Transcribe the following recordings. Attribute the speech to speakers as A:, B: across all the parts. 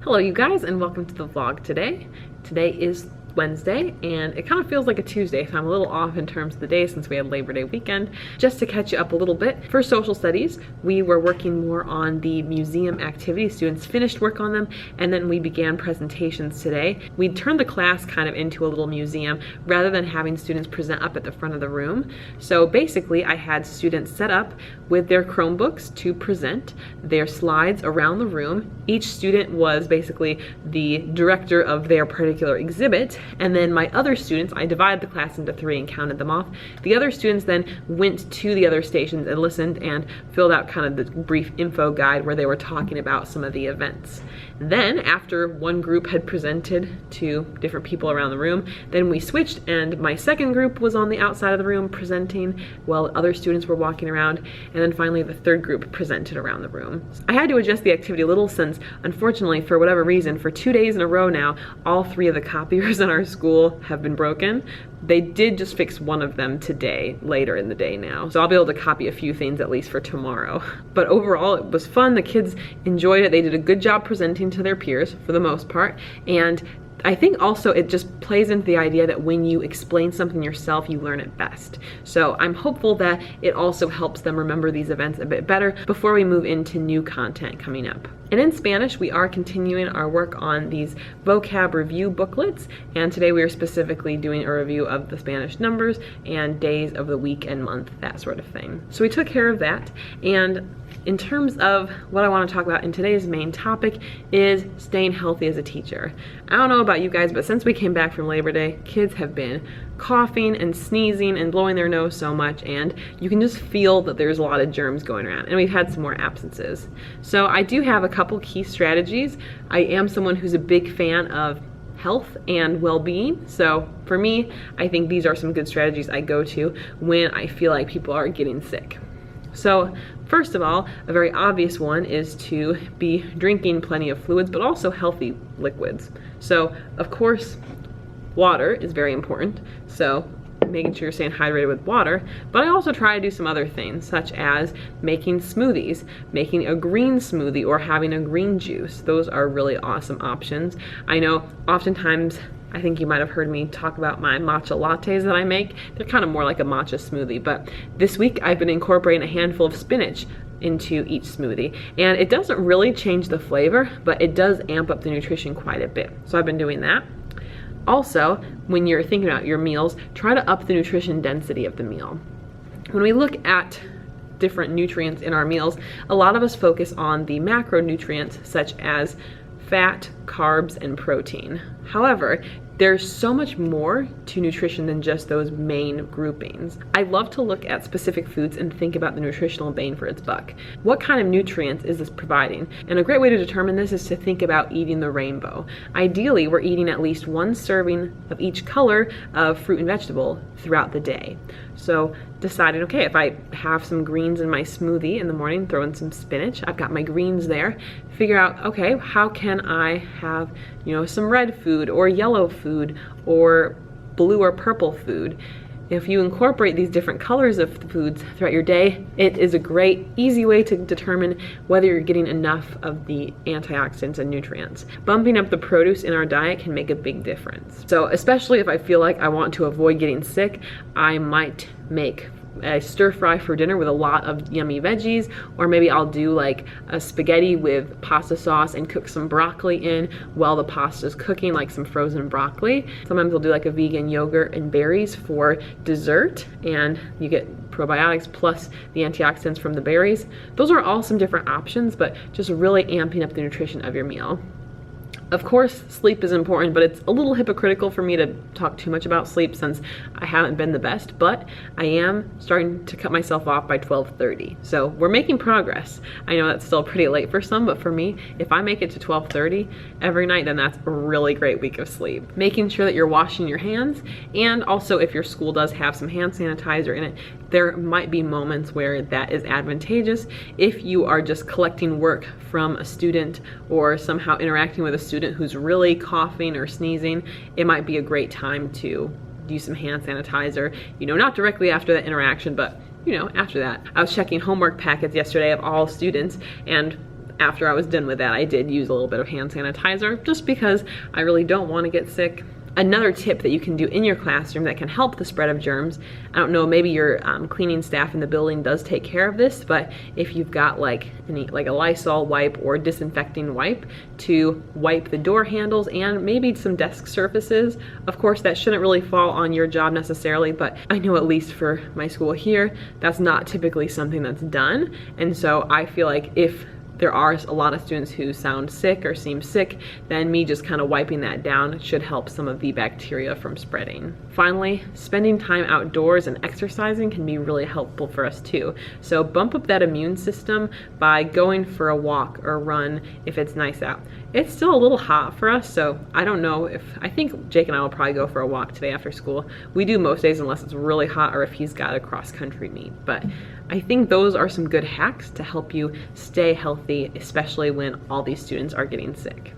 A: Hello you guys, and welcome to the vlog today. Today is Wednesday and it kind of feels like a Tuesday, so I'm a little off in terms of the day since we had Labor Day weekend. Just to catch you up a little bit, for social studies we were working more on the museum activities. Students finished work on them and then we began presentations today. We turned the class kind of into a little museum rather than having students present up at the front of the room. So basically I had students set up with their Chromebooks to present their slides around the room. Each student was basically the director of their particular exhibit, and then my other students, I divided the class into 3 and counted them off. The other students then went to the other stations and listened and filled out kind of the brief info guide where they were talking about some of the events. Then after one group had presented to different people around the room, then we switched and my second group was on the outside of the room presenting while other students were walking around, and then finally the third group presented around the room. I had to adjust the activity a little since, unfortunately, for whatever reason, for 2 days in a row now, all 3 of the copiers in our school have been broken. They did just fix one of them today, later in the day now. So I'll be able to copy a few things at least for tomorrow. But overall, it was fun. The kids enjoyed it. They did a good job presenting to their peers for the most part. And I think also it just plays into the idea that when you explain something yourself, you learn it best. So I'm hopeful that it also helps them remember these events a bit better before we move into new content coming up. And in Spanish, we are continuing our work on these vocab review booklets, and today we are specifically doing a review of the Spanish numbers and days of the week and month, that sort of thing. So we took care of that, and in terms of what I want to talk about in today's main topic is staying healthy as a teacher. I don't know about you guys, but since we came back from Labor Day, kids have been coughing and sneezing and blowing their nose so much, and you can just feel that there's a lot of germs going around, and we've had some more absences. So I do have a couple key strategies. I am someone who's a big fan of health and well-being, so for me, I think these are some good strategies I go to when I feel like people are getting sick. So first of all, a very obvious one is to be drinking plenty of fluids, but also healthy liquids. So of course, water is very important, so making sure you're staying hydrated with water, but I also try to do some other things, such as making smoothies, making a green smoothie, or having a green juice. Those are really awesome options. I know oftentimes, I think you might have heard me talk about my matcha lattes that I make. They're kind of more like a matcha smoothie, but this week I've been incorporating a handful of spinach into each smoothie, and it doesn't really change the flavor, but it does amp up the nutrition quite a bit. So I've been doing that. Also, when you're thinking about your meals, try to up the nutrition density of the meal. When we look at different nutrients in our meals, a lot of us focus on the macronutrients such as fat, carbs, and protein. However, there's so much more to nutrition than just those main groupings. I love to look at specific foods and think about the nutritional bang for its buck. What kind of nutrients is this providing? And a great way to determine this is to think about eating the rainbow. Ideally, we're eating at least 1 serving of each color of fruit and vegetable throughout the day. So deciding, okay, if I have some greens in my smoothie in the morning, throw in some spinach, I've got my greens there, figure out, okay, how can I have, some red food or yellow food or blue or purple food. If you incorporate these different colors of the foods throughout your day, it is a great, easy way to determine whether you're getting enough of the antioxidants and nutrients. Bumping up the produce in our diet can make a big difference. So especially if I feel like I want to avoid getting sick, I might make a stir fry for dinner with a lot of yummy veggies, or maybe I'll do like a spaghetti with pasta sauce and cook some broccoli in while the pasta's cooking, like some frozen broccoli. Sometimes I'll do like a vegan yogurt and berries for dessert, and you get probiotics plus the antioxidants from the berries. Those are all some different options, but just really amping up the nutrition of your meal. Of course, sleep is important, but it's a little hypocritical for me to talk too much about sleep since I haven't been the best, but I am starting to cut myself off by 12:30. So we're making progress. I know that's still pretty late for some, but for me, if I make it to 12:30 every night, then that's a really great week of sleep. Making sure that you're washing your hands, and also if your school does have some hand sanitizer in it, there might be moments where that is advantageous. If you are just collecting work from a student or somehow interacting with a student who's really coughing or sneezing, it might be a great time to use some hand sanitizer, not directly after that interaction, but after that. I was checking homework packets yesterday of all students, and after I was done with that, I did use a little bit of hand sanitizer just because I really don't want to get sick. Another tip that you can do in your classroom that can help the spread of germs, I don't know, maybe your cleaning staff in the building does take care of this, but if you've got like a Lysol wipe or disinfecting wipe to wipe the door handles and maybe some desk surfaces. Of course, that shouldn't really fall on your job necessarily, but I know at least for my school here, that's not typically something that's done. And so I feel like if there are a lot of students who sound sick or seem sick, then me just kind of wiping that down should help some of the bacteria from spreading. Finally, spending time outdoors and exercising can be really helpful for us too. So bump up that immune system by going for a walk or run if it's nice out. It's still a little hot for us, so I don't know I think Jake and I will probably go for a walk today after school. We do most days unless it's really hot or if he's got a cross-country meet, but I think those are some good hacks to help you stay healthy, especially when all these students are getting sick.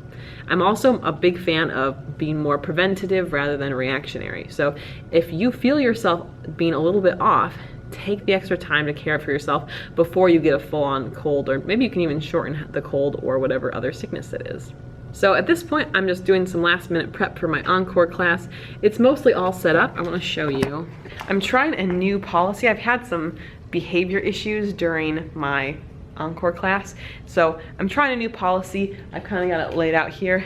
A: I'm also a big fan of being more preventative rather than reactionary. So if you feel yourself being a little bit off, take the extra time to care for yourself before you get a full-on cold, or maybe you can even shorten the cold or whatever other sickness it is. So at this point, I'm just doing some last minute prep for my encore class. It's mostly all set up. I want to show you. I'm trying a new policy. I've had some behavior issues during my encore class, so I'm trying a new policy. I've kind of got it laid out here.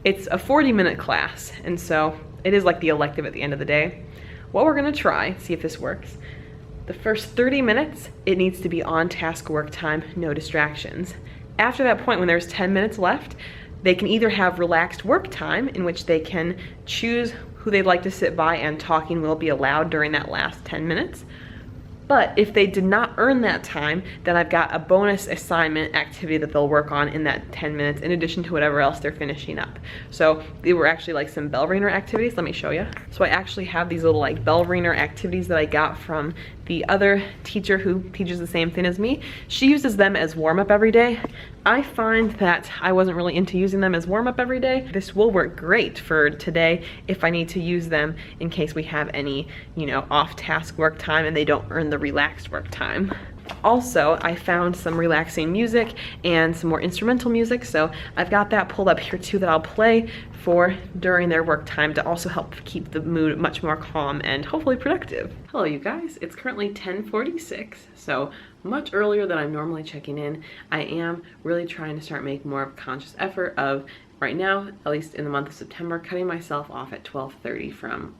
A: It's a 40-minute class, and so it is like the elective at the end of the day. What we're going to try, see if this works. The first 30 minutes, it needs to be on task work time, no distractions. After that point, when there's 10 minutes left, they can either have relaxed work time in which they can choose who they'd like to sit by and talking will be allowed during that last 10 minutes. But if they did not earn that time, then I've got a bonus assignment activity that they'll work on in that 10 minutes in addition to whatever else they're finishing up. So they were actually like some Bellringer activities. Let me show you. So I actually have these little like Bellringer activities that I got from the other teacher who teaches the same thing as me. She uses them as warm-up every day. I find that I wasn't really into using them as warm-up every day. This will work great for today if I need to use them in case we have any, off-task work time and they don't earn the relaxed work time. Also, I found some relaxing music and some more instrumental music, so I've got that pulled up here too that I'll play for during their work time to also help keep the mood much more calm and hopefully productive. Hello you guys, it's currently 10:46, so much earlier than I'm normally checking in. I am really trying to start making more of a conscious effort of, right now, at least in the month of September, cutting myself off at 12:30 from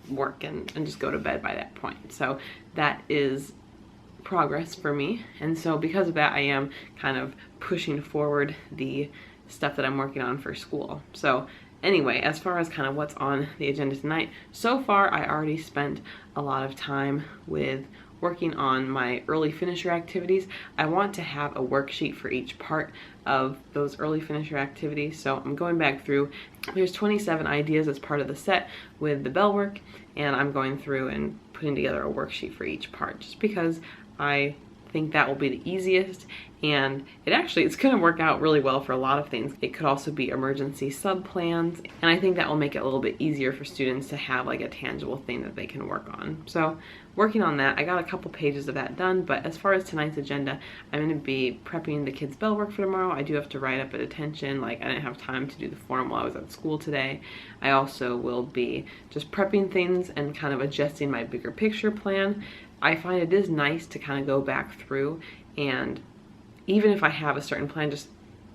A: work and just go to bed by that point. So that is progress for me, and so because of that I am kind of pushing forward the stuff that I'm working on for school. So anyway, as far as kind of what's on the agenda tonight, so far I already spent a lot of time with working on my early finisher activities. I want to have a worksheet for each part of those early finisher activities, so I'm going back through. There's 27 ideas as part of the set with the bell work, and I'm going through and putting together a worksheet for each part just because I think that will be the easiest, and it's going to work out really well for a lot of things. It could also be emergency sub-plans, and I think that will make it a little bit easier for students to have like a tangible thing that they can work on. So working on that, I got a couple pages of that done, but as far as tonight's agenda, I'm going to be prepping the kids' bell work for tomorrow. I do have to write up a detention, like I didn't have time to do the form while I was at school today. I also will be just prepping things and kind of adjusting my bigger picture plan. I find it is nice to kind of go back through, and even if I have a certain plan, just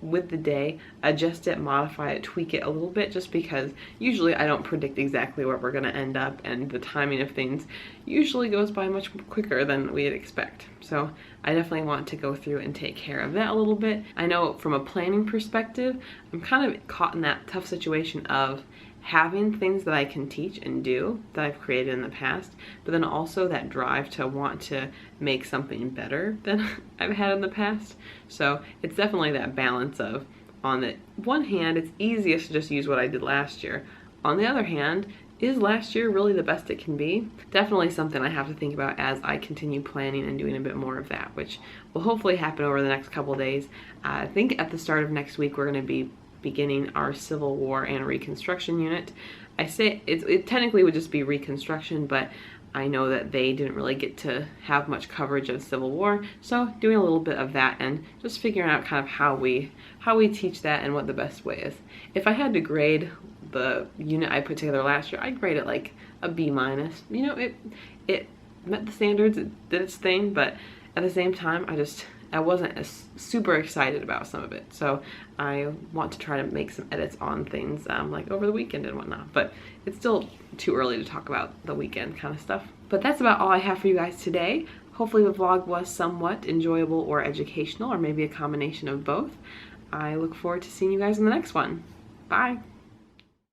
A: with the day, adjust it, modify it, tweak it a little bit, just because usually I don't predict exactly where we're going to end up, and the timing of things usually goes by much quicker than we'd expect. So I definitely want to go through and take care of that a little bit. I know from a planning perspective, I'm kind of caught in that tough situation of having things that I can teach and do that I've created in the past, but then also that drive to want to make something better than I've had in the past. So it's definitely that balance of, on the one hand, it's easiest to just use what I did last year. On the other hand, is last year really the best it can be? Definitely something I have to think about as I continue planning and doing a bit more of that, which will hopefully happen over the next couple days. I think at the start of next week we're going to be beginning our Civil War and Reconstruction unit. I say it technically would just be Reconstruction, but I know that they didn't really get to have much coverage of Civil War, so doing a little bit of that and just figuring out kind of how we teach that and what the best way is. If I had to grade the unit I put together last year, I'd grade it like a B-. You know, it met the standards, it did its thing, but at the same time, I wasn't as super excited about some of it. So I want to try to make some edits on things like over the weekend and whatnot, but it's still too early to talk about the weekend kind of stuff. But that's about all I have for you guys today. Hopefully the vlog was somewhat enjoyable or educational, or maybe a combination of both. I look forward to seeing you guys in the next one. Bye.